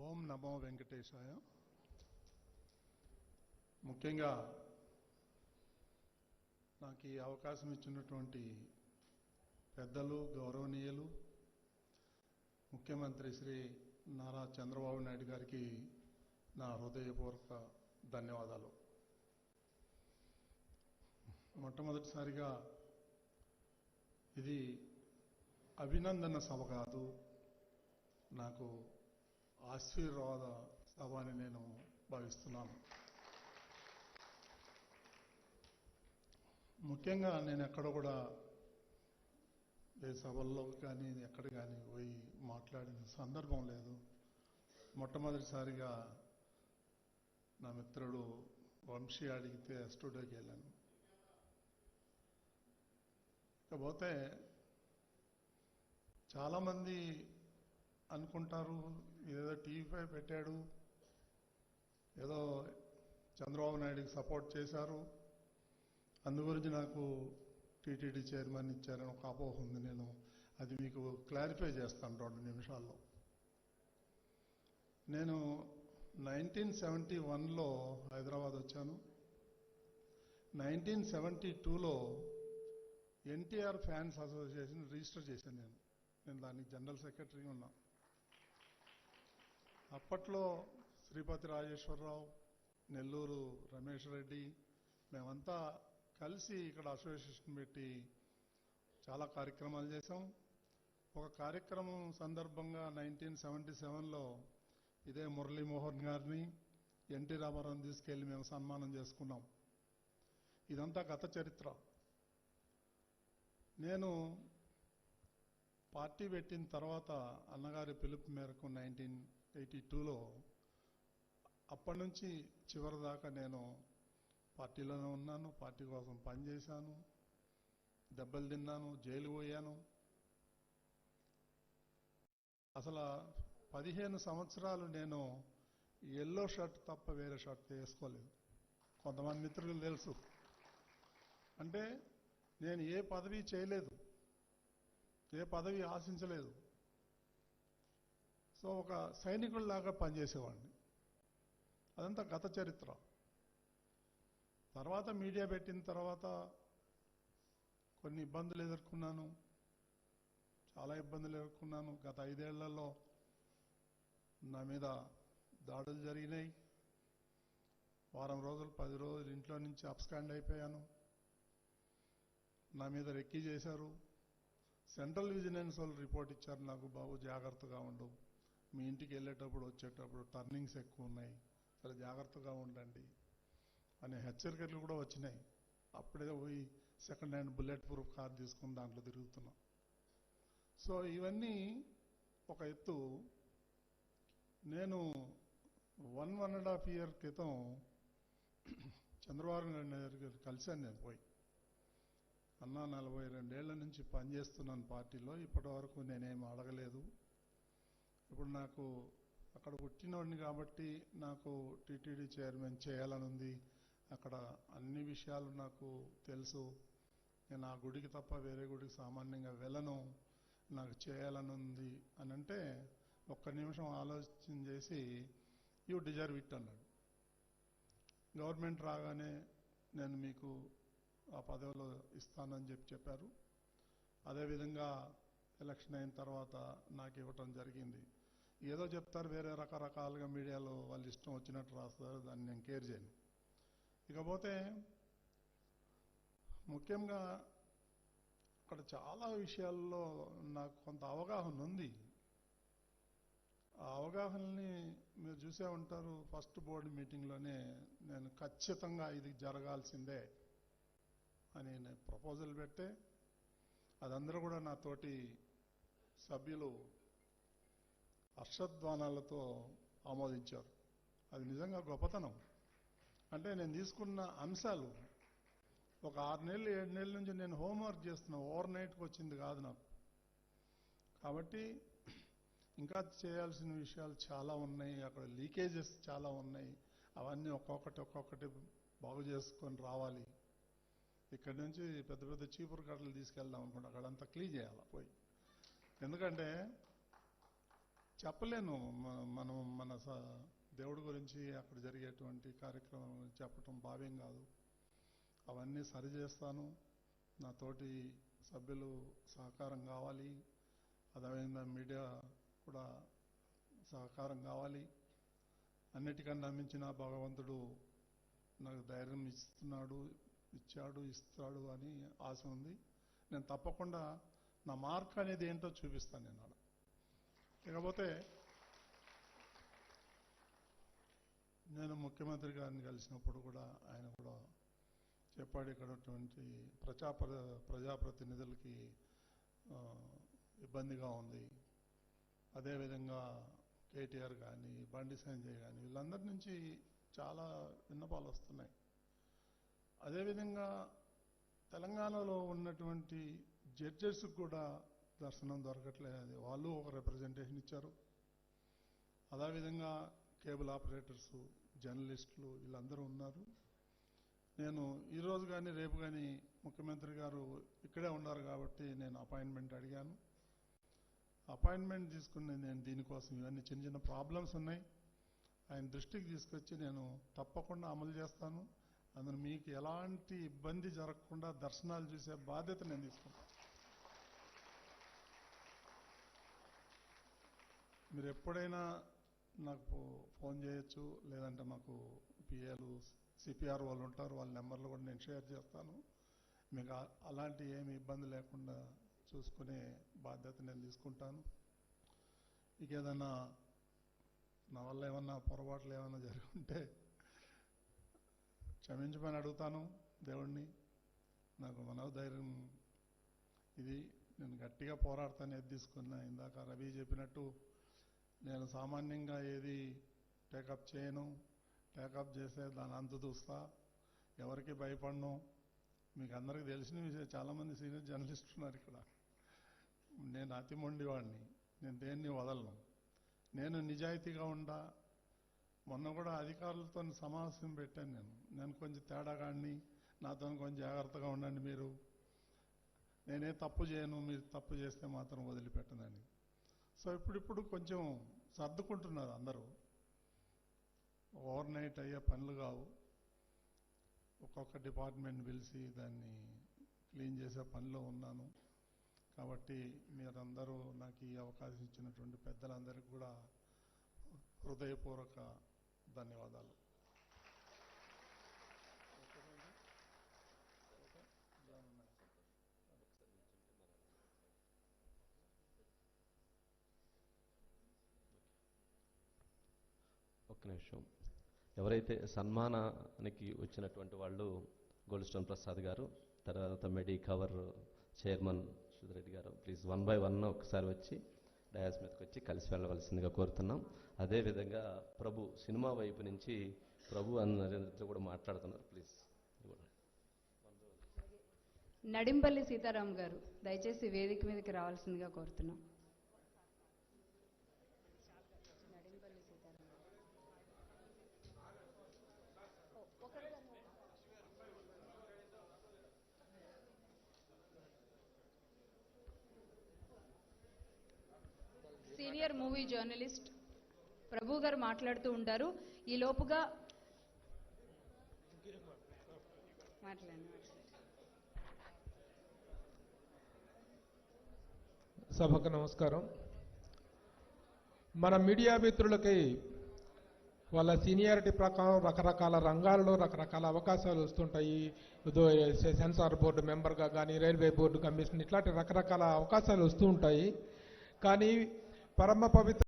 ఓం నమో వెంకటేశాయ. ముఖ్యంగా నాకు ఈ అవకాశం ఇచ్చినటువంటి పెద్దలు, గౌరవనీయులు ముఖ్యమంత్రి శ్రీ నారా చంద్రబాబు నాయుడు గారికి నా హృదయపూర్వక ధన్యవాదాలు. మొట్టమొదటిసారిగా ఇది అభినందన సభ కాదు, నాకు ఆశీర్వాద సభ అని నేను భావిస్తున్నాను. ముఖ్యంగా నేను ఎక్కడ కూడా ఏ సభల్లో కానీ ఎక్కడ కానీ పోయి మాట్లాడిన సందర్భం లేదు. మొట్టమొదటిసారిగా నా మిత్రుడు వంశీ అడిగితే స్టూడియోకి వెళ్ళాను. ఇకపోతే చాలామంది అనుకుంటారు ఏదో టీవీ5 పెట్టాడు, ఏదో చంద్రబాబు నాయుడికి సపోర్ట్ చేశారు, అందు గురించి నాకు టీటీడీ చైర్మన్ ఇచ్చారని ఒక అపోహ ఉంది. నేను అది మీకు క్లారిఫై చేస్తాను 2 నిమిషాల్లో. నేను 1971లో హైదరాబాద్ వచ్చాను. 1972లో ఎన్టీఆర్ ఫ్యాన్స్ అసోసియేషన్ రిజిస్టర్ చేశాను. నేను దానికి జనరల్ సెక్రటరీ ఉన్నా. అప్పట్లో శ్రీపతి రాజేశ్వరరావు, నెల్లూరు రమేష్ రెడ్డి, మేమంతా కలిసి ఇక్కడ అసోసియేషన్ పెట్టి చాలా కార్యక్రమాలు చేశాం. ఒక కార్యక్రమం సందర్భంగా 1977లో ఇదే మురళీమోహన్ గారిని, ఎన్టీ రామారావుని తీసుకెళ్లి మేము సన్మానం చేసుకున్నాం. ఇదంతా గత చరిత్ర. నేను పార్టీ పెట్టిన తర్వాత అన్నగారి పిలుపు మేరకు 1982లో అప్పటి నుంచి చివరి దాకా నేను పార్టీలోనే ఉన్నాను. పార్టీ కోసం పనిచేశాను, దెబ్బలు తిన్నాను, జైలు పోయాను. అసలు 15 సంవత్సరాలు నేను ఎల్లో షర్ట్ తప్ప వేరే షర్ట్ వేసుకోలేదు. కొంతమంది మిత్రులు తెలుసు. అంటే నేను ఏ పదవి చేయలేదు, ఏ పదవి ఆశించలేదు. సో ఒక సైనికుల్లాగా పనిచేసేవాడిని. అదంతా గత చరిత్ర. తర్వాత మీడియా పెట్టిన తర్వాత కొన్ని ఇబ్బందులు ఎదుర్కొన్నాను, చాలా ఇబ్బందులు ఎదుర్కొన్నాను. గత 5 ఏళ్లలో నా మీద దాడులు జరిగినాయి. వారం రోజులు 10 రోజులు ఇంట్లో నుంచి అబ్స్కాండ్ అయిపోయాను. నా మీద రెక్కీ చేశారు. సెంట్రల్ విజిలెన్స్ వాళ్ళు రిపోర్ట్ ఇచ్చారు నాకు, బాబు జాగ్రత్తగా ఉండు, మీ ఇంటికి వెళ్ళేటప్పుడు వచ్చేటప్పుడు టర్నింగ్స్ ఎక్కువ ఉన్నాయి, సరే జాగ్రత్తగా ఉండండి అనే హెచ్చరికలు కూడా వచ్చినాయి. అప్పుడే పోయి second hand bullet proof car తీసుకుని దాంట్లో తిరుగుతున్నాం. సో ఇవన్నీ ఒక ఎత్తు. నేను 1.5 year క్రితం చంద్రబాబు నాయుడు గారు కలిశాను. నేను పోయి, అన్నా 42 ఏళ్ల నుంచి పనిచేస్తున్నాను పార్టీలో, ఇప్పటి వరకు నేనేం అడగలేదు. ఇప్పుడు నాకు అక్కడ పుట్టినోడిని కాబట్టి నాకు టీటీడీ చైర్మన్ చేయాలని ఉంది. అక్కడ అన్ని విషయాలు నాకు తెలుసు. నేను ఆ గుడికి తప్ప వేరే గుడికి సామాన్యంగా వెళ్ళను, నాకు చేయాలని ఉంది అని అంటే ఒక్క నిమిషం ఆలోచన చేసి యూ డిజర్వ్ ఇట్ అన్నాడు. గవర్నమెంట్ రాగానే నేను మీకు ఆ పదవిలో ఇస్తానని చెప్పారు. అదేవిధంగా ఎలక్షన్ అయిన తర్వాత నాకు ఇవ్వటం జరిగింది. ఏదో చెప్తారు, వేరే రకరకాలుగా మీడియాలో వాళ్ళు ఇష్టం వచ్చినట్టు రాస్తారు, దాన్ని నేను కేర్ చేయను. ఇకపోతే ముఖ్యంగా అక్కడ చాలా విషయాల్లో నాకు కొంత అవగాహన ఉంది. ఆ అవగాహనని మీరు చూసే ఉంటారు. ఫస్ట్ బోర్డు మీటింగ్లోనే నేను ఖచ్చితంగా ఇది జరగాల్సిందే అని నేను ప్రపోజల్ పెడితే అదందరూ కూడా నా తోటి సభ్యులు హర్షధ్వానాలతో ఆమోదించారు. అది నిజంగా గొప్పతనం. అంటే నేను తీసుకున్న అంశాలు ఒక 6 నెలలు 7 నెలల నుంచి నేను హోంవర్క్ చేస్తున్నా, ఓవర్ నైట్కి వచ్చింది కాదు నాకు. కాబట్టి ఇంకా చేయాల్సిన విషయాలు చాలా ఉన్నాయి, అక్కడ లీకేజెస్ చాలా ఉన్నాయి. అవన్నీ ఒక్కొక్కటి బాగు చేసుకొని రావాలి. ఇక్కడి నుంచి పెద్ద పెద్ద చీపురు కట్టలు తీసుకెళ్దాం అనుకుంటా, అక్కడంతా క్లీన్ చేయాలి పోయి. ఎందుకంటే చెప్పలేను. మనం మన దేవుడి గురించి అక్కడ జరిగేటువంటి కార్యక్రమం చెప్పటం భావ్యం కాదు. అవన్నీ సరి చేస్తాను. నా తోటి సభ్యులు సహకారం కావాలి. అదేవిధంగా మీడియా కూడా సహకారం కావాలి. అన్నిటికన్నా మించిన భగవంతుడు నాకు ధైర్యం ఇచ్చాడు, ఇస్తాడు అని ఆశ ఉంది. నేను తప్పకుండా నా మార్క్ అనేది ఏంటో చూపిస్తాను నేను అలా. ఇకపోతే నేను ముఖ్యమంత్రి గారిని కలిసినప్పుడు కూడా ఆయన కూడా చెప్పాడు, ఇక్కడ ప్రజాప్రతినిధులకి ఇబ్బందిగా ఉంది. అదేవిధంగా కేటీఆర్ కానీ, బండి సంజయ్ కానీ వీళ్ళందరి నుంచి చాలా విన్నపాలు వస్తున్నాయి. అదేవిధంగా తెలంగాణలో ఉన్నటువంటి జడ్జెస్కి కూడా దర్శనం దొరకట్లేదు. వాళ్ళు ఒక రిప్రజెంటేషన్ ఇచ్చారు. అదేవిధంగా కేబుల్ ఆపరేటర్స్, జర్నలిస్టులు వీళ్ళందరూ ఉన్నారు. నేను ఈరోజు కానీ రేపు కానీ ముఖ్యమంత్రి గారు ఇక్కడే ఉన్నారు కాబట్టి నేను అపాయింట్మెంట్ అడిగాను. అపాయింట్మెంట్ తీసుకుని నేను దీనికోసం ఇవన్నీ చిన్న చిన్న ప్రాబ్లమ్స్ ఉన్నాయి, ఆయన దృష్టికి తీసుకొచ్చి నేను తప్పకుండా అమలు చేస్తాను. అందులో మీకు ఎలాంటి ఇబ్బంది జరగకుండా దర్శనాలు చూసే బాధ్యత నేను తీసుకుంటాను. మీరు ఎప్పుడైనా నాకు ఫోన్ చేయొచ్చు, లేదంటే మాకు పిఏలు, సిపిఆర్ వాళ్ళు ఉంటారు, వాళ్ళ నెంబర్లు కూడా నేను షేర్ చేస్తాను. మీకు అలాంటి ఏమి ఇబ్బంది లేకుండా చూసుకునే బాధ్యత నేను తీసుకుంటాను. ఇక ఏదన్నా నా వల్ల ఏమన్నా పొరపాట్లు ఏమన్నా జరిగి ఉంటే క్షమించమని అడుగుతాను దేవుణ్ణి. నాకు మనోధైర్యం ఇది, నేను గట్టిగా పోరాడతాను. ఏది తీసుకున్నా ఇందాక రవి చెప్పినట్టు నేను సామాన్యంగా ఏది టేకప్ చేయను. టేకప్ చేస్తే దాని అంతు చూస్తా, ఎవరికి భయపడను. మీకు అందరికీ తెలిసిన విషయం, చాలామంది సీనియర్ జర్నలిస్టులు ఉన్నారు ఇక్కడ. నేను అతి మొండివాడిని, నేను దేన్ని వదలను. నేను నిజాయితీగా ఉండా. మొన్న కూడా అధికారులతో సమావేశం పెట్టాను. నేను కొంచెం తేడాగాడిని, నాతో కొంచెం జాగ్రత్తగా ఉండండి మీరు, నేనే తప్పు చేయను, మీరు తప్పు చేస్తే మాత్రం వదిలిపెట్టనని. సో ఇప్పుడు కొంచెం సర్దుకుంటున్నారు అందరూ. ఓవర్ నైట్ అయ్యే పనులు కావు. ఒక్కొక్క డిపార్ట్మెంట్ పిలిచి దాన్ని క్లీన్ చేసే పనిలో ఉన్నాను. కాబట్టి మీరందరూ నాకు ఈ అవకాశం ఇచ్చినటువంటి పెద్దలందరికీ కూడా హృదయపూర్వక ధన్యవాదాలు. ఒక్క నిమిషం. ఎవరైతే సన్మానానికి వచ్చినటువంటి వాళ్ళు గోల్డ్ స్టోన్ ప్రసాద్ గారు, తర్వాత మెడి కవర్ చైర్మన్ సుధిరెడ్డి గారు, ప్లీజ్ 1 by 1 ఒకసారి వచ్చి డయాస్ మీదకి వచ్చి కలిసి వెళ్ళవలసిందిగా కోరుతున్నాం. అదేవిధంగా ప్రభు సినిమా వైపు నుంచి ప్రభు అందరితో కూడా మాట్లాడుతున్నారు. ప్లీజ్. నడింపల్లి సీతారాం గారు దయచేసి వేదిక మీదకి రావాల్సిందిగా కోరుతున్నాం. సీనియర్ మూవీ జర్నలిస్ట్ ప్రభు గారు మాట్లాడుతూ ఉంటారు. ఈ లోపుగా సభకు నమస్కారం. మన మీడియా మిత్రులకి వాళ్ళ సీనియారిటీ ప్రకారం రకరకాల రంగాల్లో రకరకాల అవకాశాలు వస్తుంటాయి. సెన్సార్ బోర్డు మెంబర్గా కానీ, రైల్వే బోర్డు కమిషన్, ఇట్లాంటి రకరకాల అవకాశాలు వస్తూ ఉంటాయి. కానీ పరమ పవిత్ర